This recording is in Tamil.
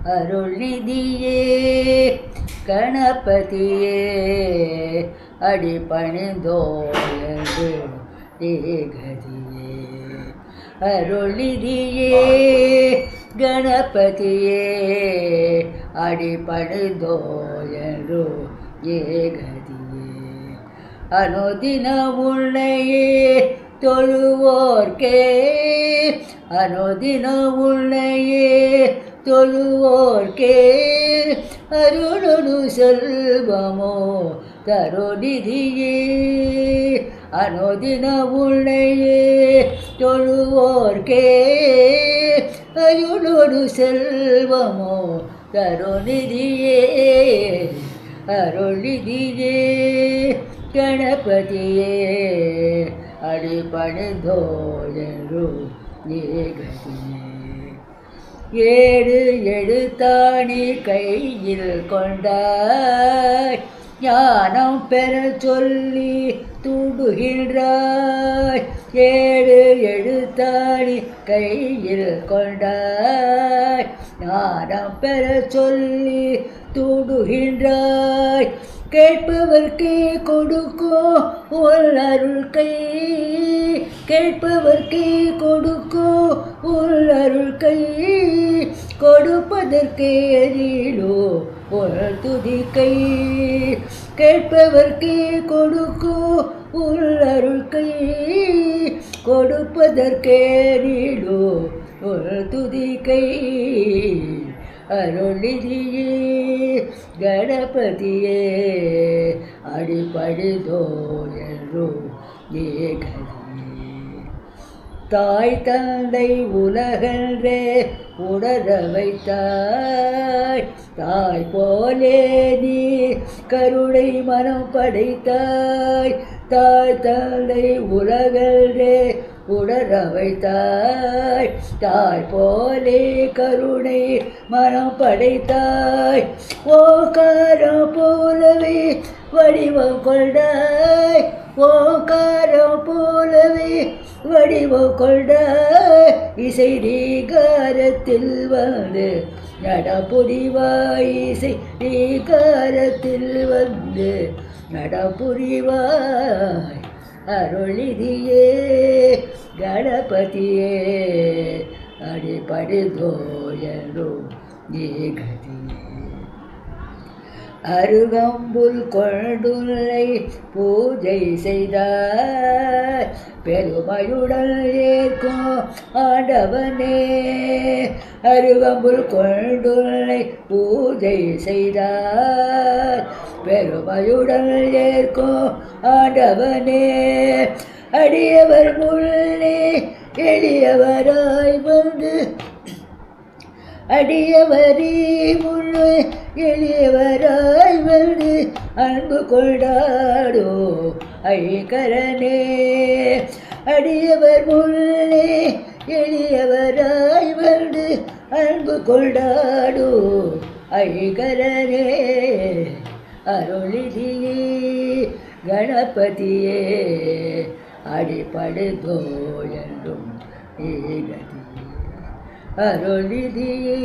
அருள்நிதியே கணபதியே அடிபணிந்தோயது ஏகதியே அருள்நிதியே கணபதியே அடிபணிந்தோயரு ஏகதியே அனுதின உன்னையே தொழுவோர்க்கே அனுதின உன்னையே தொழுவோர்க்கே அருளொடு செல்வமோ தருநிதியே அனுதின உன்னையே தொழுவோர்க்கே அருளொடு செல்வமோ தருநிதியே அருள்நிதியே கணபதியே அடிபணிந்தோயரு ஏகதியே ஏழு எழுத்தாணி கையில் கொண்டாய் ஞானம் பெற சொல்லி தூடுகின்றாய் ஏழு எழுத்தாணி கையில் கொண்டாய் ஞானம் பெற சொல்லி தூடுகின்றாய் கேட்பவர்க்கே கொடுக்கும் உன் அருள் கை கேட்பவர்க்கே கொடுக்கும் உன் அருள் கை கொடுப்பதற்கே எதிலோ உன் துதிக்கை கேட்பவர்க்கே கொடுக்கும் உன் அருள் கை கொடுப்பதற்கே எதிலோ உன் துதிக்கை அருள்நிதியே கணபதியே அடிபணிந்தோயரு ஏகதியே தாய் தந்தை உலகன்றே உணர வைத்தாய் தாய் போலே நீ கருணை மனம் படைத்தாய் தாய் தந்தை உலகன்றே உணர வைத்தாய் தாய் போலே கருணை மனம் படைத்தாய் ஓகாரம் போலவே வடிவம் கொண்டாய் ஓகாரம் போலவே வடிவம் கொண்டாய் இசை நீகாரத்தில் வந்து நடப்புரிவாய் இசை நீகாரத்தில் வந்து நடப்புரிவாய் அருள்நிதியே கணபதியே அடிபணிந்தோயரு ஏகதியே அருகம்புல் கொண்டுள்ளை பூஜை செய்தாய் பெருமையுடன் ஏற்கும் ஆண்டவனே அருகம்புல் கொண்டுள்ளை பூஜை செய்தாய் பெருமையுடன் ஏற்கும் ஆண்டவனே அடியவர் முன்னே எளியவராய் வந்து அடியவரே முன்னே எளியவராய் வந்து அன்பு கொண்டாடோ ஐங்கரனே அடியவர் முன்னே எளியவராய் வந்து அன்பு கொண்டாடோ ஐங்கரனே அருள்நிதியே கணபதியே அடிபணிந்தோயரும் ஏகதியே அருள்நிதியே